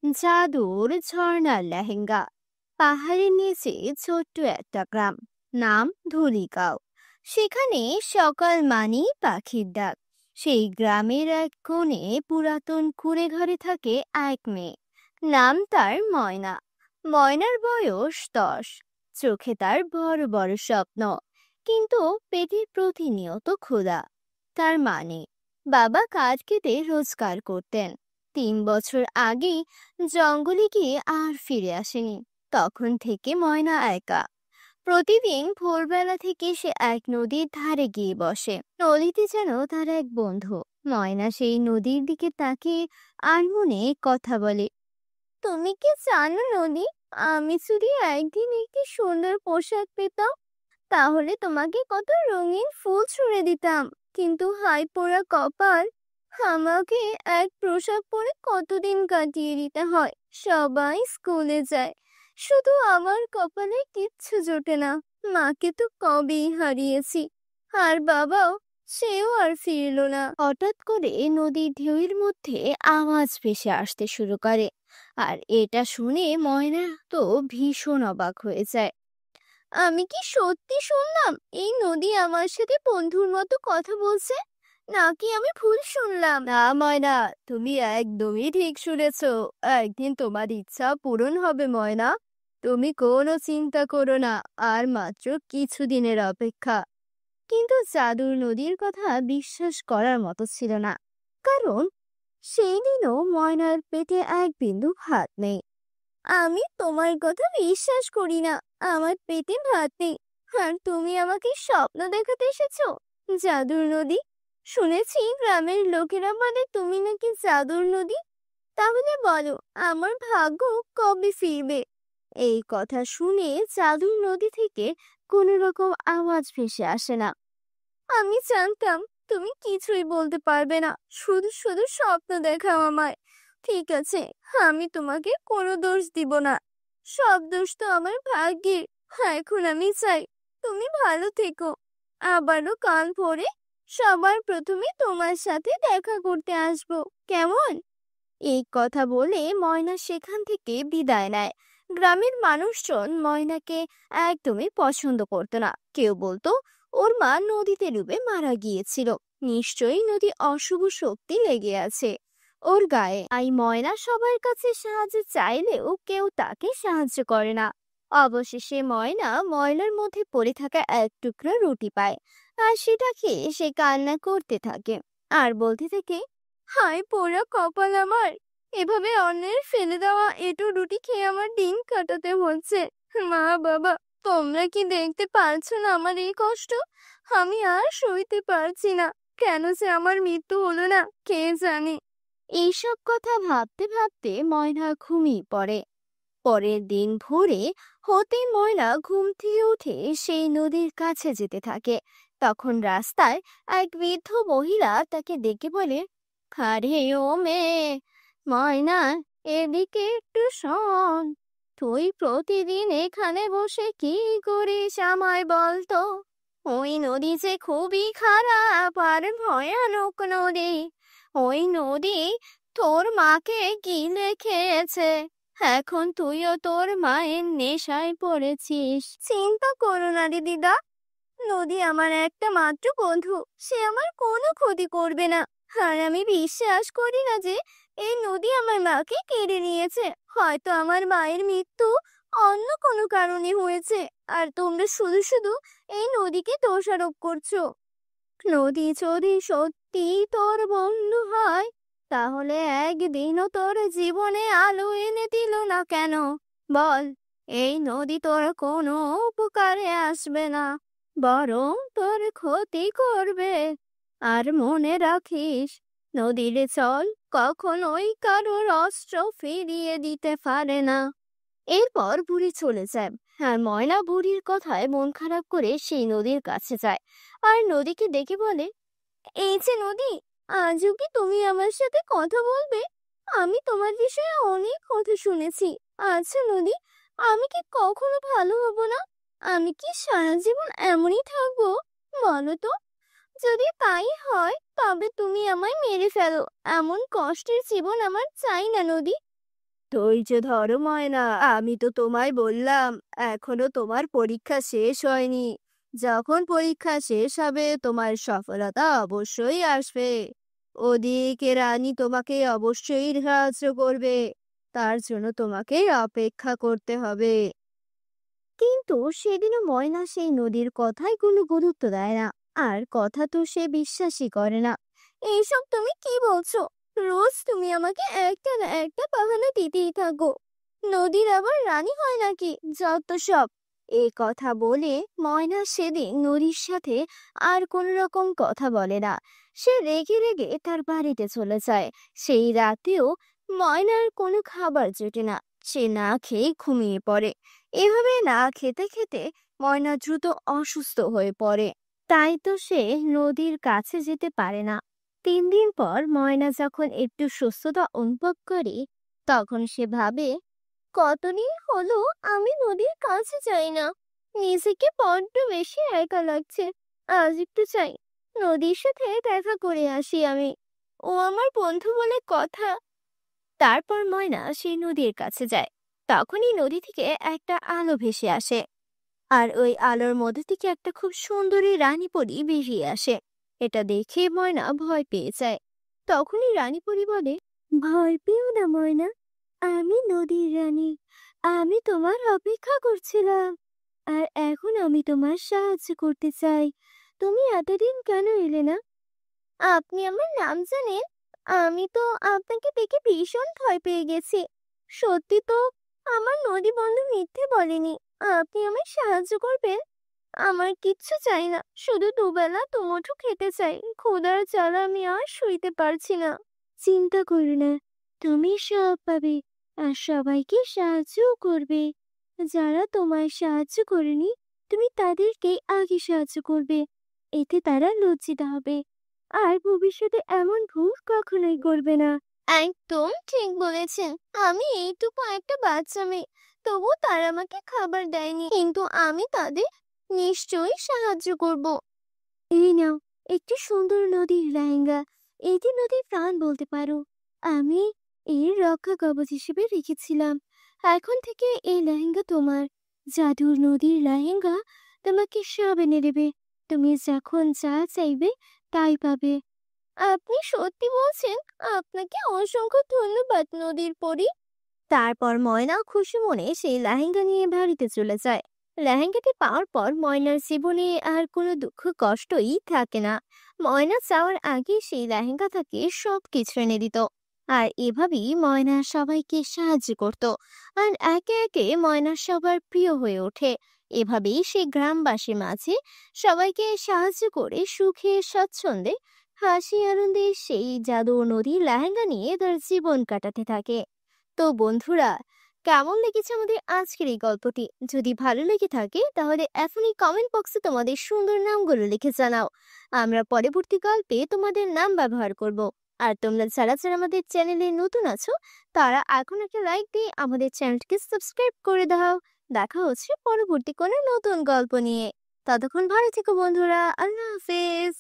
জাদুর ঝর্ণার লেহেঙ্গা। পাহাড়ের নিচে ছোট্ট একটা গ্রাম, নাম ধুলিগাঁও। সেখানে সকাল মানেই পাখির ডাক। সেই গ্রামের এক কোণে পুরাতন কুঁড়ে ঘরে থাকে এক মেয়ে, নাম তার ময়না। ময়নার বয়স 10। চোখে তার বড় বড় স্বপ্ন, কিন্তু পেটে প্রতিনিয়ত ক্ষুধা। তার মানে বাবা কাঠ কেটে রোজগার করতেন। 3 বছর আগে জঙ্গলে গিয়ে আর ফিরে আসেনি। তখন থেকে ময়না একা। প্রতিদিন ভোরবেলা থেকে সে এক নদীর ধারে গিয়ে বসে। নদীতে যেন তার এক বন্ধু। ময়না সেই নদীর দিকে তাকিয়ে আর মনে কথা বলে, তুমি কি জানো নদী, আমি যদি একদিন একটি সুন্দর পোশাক পেতাম, তাহলে তোমাকে কত রঙিন ফুল ছুঁড়ে দিতাম। কিন্তু হাই পোড়া কপাল, আমাকে এক পোশাক পরে কতদিন কাটিয়ে দিতে হয়। সবাই স্কুলে যায়, শুধু আমার কপালে কিচ্ছু জোটে না। মাকে তো কবেই হারিয়েছি, আর বাবাও, সেও আর ফিরলো না। হঠাৎ করে নদীর ঢেউয়ের মধ্যে আওয়াজ ভেসে আসতে শুরু করে, আর এটা শুনে ময়না তো ভীষণ অবাক হয়ে যায়। আমি কি সত্যি শুনলাম এই নদী আমার সাথে বন্ধুর মতো কথা বলছে, নাকি আমি ভুল শুনলাম? না ময়না, তুমি একদমই ঠিক শুনেছো। একদিন তোমার ইচ্ছা পূরণ হবে ময়না। তুমি কোনো চিন্তা করো না, আর মাত্র কিছুদিনের অপেক্ষা। কিন্তু জাদুর নদীর কথা বিশ্বাস করার মতো ছিল না, কারণ সেই দিনও ময়নার পেটে এক বিন্দু ভাত নেই। আমি তোমার কথা বিশ্বাস করি না। আমার পেটে ভাত নেই, আর তুমি আমাকে স্বপ্ন দেখাতে এসেছো জাদুর নদী। শুনেছি গ্রামের লোকেরা বলে তুমি নাকি জাদুর নদী। তাহলে বলো, আমার ভাগ্য কবে ফিরবে? এই কথা শুনে জাদুর নদী থেকে কোনো রকম আওয়াজ ভেসে আসে না। আমি জানতাম তুমি কিছুই বলতে পারবে না, শুধু শুধু স্বপ্ন দেখাও আমায়। ঠিক আছে, আমি তোমাকে কোনো দোষ দিব না। সব দোষ তো আমার ভাগ্যের। এখন আমি চাই তুমি ভালো থেকো। আবারও কাল ভোরে সবার প্রথমে তোমার সাথে দেখা করতে আসবো, কেমন? এই কথা বলে ময়না সেখান থেকে বিদায় নেয়। গ্রামের মানুষজন ময়নাকে একদমই পছন্দ করতো না। কেউ বলতো ওর মা নদীতে ডুবে মারা গিয়েছিল, নিশ্চয়ই নদী অশুভ শক্তি লেগে আছে ওর গায়ে। আই ময়না সবার কাছে সাহায্য চাইলেও কেউ তাকে সাহায্য করে না। অবশেষে ময়না ময়লার মধ্যে পড়ে থাকা এক টুকরো রুটি পায়, আর সেটা খেয়ে সে কান্না করতে থাকে আর বলতে থাকে, হায় পোড়া কপাল আমার, এভাবে অন্যের ফেলে দেওয়া এঁটো রুটি খেয়ে আমার দিন কাটাতে হচ্ছে। মা বাবা, তোমরা কি দেখতে পারছো না আমার এই কষ্ট? আমি আর সইতে পারছি না। কেন যে আমার মৃত্যু হলো না কে জানে। এইসব কথা ভাবতে ভাবতে ময়না ঘুমিয়ে পড়ে। পরের দিন ভোরে হতে ময়না ঘুম থেকে উঠে সেই নদীর কাছে যেতে থাকে। তখন রাস্তায় এক বৃদ্ধ মহিলা তাকে ডেকে বলে, আরে ও মেয়ে ময়না, এদিকে একটু শোন। তুই প্রতিদিন এখানে বসে কি করিস আমায় বলতো? ওই নদী যে খুবই খারাপ আর ভয়ানক নদী। ওই নদী তোর মাকে গিলে খেয়েছে। এখন তুইও তোর মায়ের নেশায় পড়েছিস। চিন্তা করো না রে দিদা, নদী আমার একটা মাত্র বন্ধু, সে আমার কোনো ক্ষতি করবে না। আর আমি বিশ্বাস করি না যে এই নদী আমার মাকে কেড়ে নিয়েছে। হয়তো আমার মায়ের মৃত্যু অন্য কোনো কারণে হয়েছে, আর তোমরা শুধু শুধু এই নদীকে দোষারোপ করছো। নদী যদি সত্যি তোর বন্ধু হয়, তাহলে একদিনও তোর জীবনে আলো এনে দিল না কেন? বল, এই নদী তোর কোনো উপকারে আসবে না, বরং তোর ক্ষতি করবে। আর মনে রাখিস, নদীর চল কখনোই কারোর অস্ত্র ফিরিয়ে দিতে পারে না। এরপর বুড়ি চলে যায়, আর ময়না বুড়ির কথায় মন খারাপ করে সেই নদীর কাছে যায় আর নদীকে ডেকে বলে, এই যে নদী, আজও কি তুমি আমার সাথে কথা বলবে? আমি তোমার বিষয়ে অনেক কথা শুনেছি। আচ্ছা নদী, আমি কি কখনো ভালো হব না? আমি কি সারা জীবন এমনই থাকবো? বলো তো, যদি তাই হয় তবে তুমি আমায় মেরে ফেলো। এমন কষ্টের জীবন আমার চাই না নদী। ধৈর্য ধরো ময়না, আমি তো তোমায় বললাম এখনো তোমার পরীক্ষা শেষ হয়নি। যখন পরীক্ষা শেষ হবে তোমার সফলতা অবশ্যই আসবে। ওদিকে রানী তোমাকে অবশ্যই সাহায্য করবে, তার জন্য তোমাকে অপেক্ষা করতে হবে। কিন্তু সেদিনও ময়না সেই নদীর কথায় কোনো গুরুত্ব দেয় না, আর কথা তো সে বিশ্বাসই করে না। এইসব তুমি কি বলছো? রোজ তুমি আমাকে একটা না একটা বাহানা দিতেই থাকো। নদীর আবার রানী হয় নাকি? যত সব। এই কথা বলে ময়না সেদিন নদীর সাথে আর কোনো রকম কথা বলে না। সে রেগে রেগে তার বাড়িতে চলে যায়। সেই রাতেও ময়নার কোনো খাবার জোটে না, সে না খেয়ে ঘুমিয়ে পড়ে। এভাবে না খেতে খেতে ময়না দ্রুত অসুস্থ হয়ে পড়ে। তাই তো সে নদীর কাছে যেতে পারে না। 3 দিন পর ময়না যখন একটু সুস্থতা অনুভব করে, তখন সে ভাবে, কতদিন হলো আমি নদীর কাছে যাই না। নিজেকে বড্ড বেশি একা লাগছে। আজ একটু চাই নদীর সাথে দেখা করে আসি আমি। ও আমার বন্ধু বলে কথা। তারপর ময়না সেই নদীর কাছে যায়। তখনই নদী থেকে একটা আলো ভেসে আসে, আর ওই আলোর মধ্যে থেকে একটা খুব সুন্দরী রানী পরী বেরিয়ে আসে। এটা দেখে ময়না ভয় পেয়ে যায়। তখনই রানী পরী বলে, ভয় পেও না ময়না, আমি নদীর রানী। আমি তোমার অপেক্ষা করছিলাম, আর এখন আমি তোমার সাহায্য করতে চাই। তুমি এতদিন কেন এলে না? আপনি আমার নাম জানেন? আমি তো আপনাকে দেখে ভীষণ ভয় পেয়ে গেছি। সত্যি তো আমার নদী বন্ধু মিথ্যে বলেনি। আপনি আমায় সাহায্য করবেন? আমার কিচ্ছু চাই না, শুধু দুবেলা দুমুঠো খেতে চাই। ক্ষুধার জ্বালা আমি আর সইতে পারছি না। চিন্তা করো না, তুমি সব পাবে, আর সবাইকে সাহায্যও করবে। যারা তোমায় সাহায্য করেনি তুমি তাদেরকেই আগে সাহায্য করবে, এতে তারা লজ্জিত হবে, আর ভবিষ্যতে এমন ভুল কখনোই করবে না। একদম ঠিক বলেছেন। আমি এইটুকু একটা বাচ্চা মেয়ে, তবু তারা আমাকে খাবার দেয়নি, কিন্তু আমি তাদের নিশ্চয়ই সাহায্য করব। এই নাও একটি সুন্দর নদীর লেহেঙ্গা। এটি নদীর প্রাণ বলতে পারো। আমি এর রক্ষা কবচ হিসেবে রেখেছিলাম। এখন থেকে এই লেহেঙ্গা তোমার। জাদুর নদীর লেহেঙ্গা তোমাকে সব এনে দেবে। তুমি যখন যা চাইবে তাই পাবে। আপনি সত্যি বলছেন? আপনাকে অসংখ্য ধন্যবাদ নদীর পরী। তারপর ময়না খুশি মনে সেই লেহেঙ্গা নিয়ে বাড়িতে চলে যায়। লেহেঙ্গাটি পাওয়ার পর ময়নার জীবনে আর কোনো দুঃখ কষ্টই থাকে না। ময়না চাওয়ার আগে সেই লেহেঙ্গা তাকে সবকিছু এনে দিত। আর এভাবেই ময়না সবাইকে সাহায্য করত, আর একে একে ময়না সবার প্রিয় হয়ে ওঠে। এভাবেই সে গ্রামবাসীর মাঝে সবাইকে সাহায্য করে সুখে স্বচ্ছন্দে হাসি আনন্দে সেই জাদু নদীর লেহেঙ্গা নিয়ে তার জীবন কাটাতে থাকে। তো বন্ধুরা, কেমন লেগেছে আমাদের আজকের এই গল্পটি? যদি ভালো লেগে থাকে তাহলে এখনই কমেন্ট বক্সে তোমাদের সুন্দর নামগুলো লিখে জানাও। আমরা পরবর্তী গল্পে তোমাদের নাম ব্যবহার করব। আর তোমরা যারা যারা আমাদের চ্যানেলে নতুন আছো, তারা এখন একটা লাইক দিয়ে আমাদের চ্যানেলটিকে সাবস্ক্রাইব করে দাও। দেখা হচ্ছে পরবর্তী কোনো নতুন গল্প নিয়ে। ততক্ষণ ভালো থেকো বন্ধুরা, আল্লাহ হাফেজ।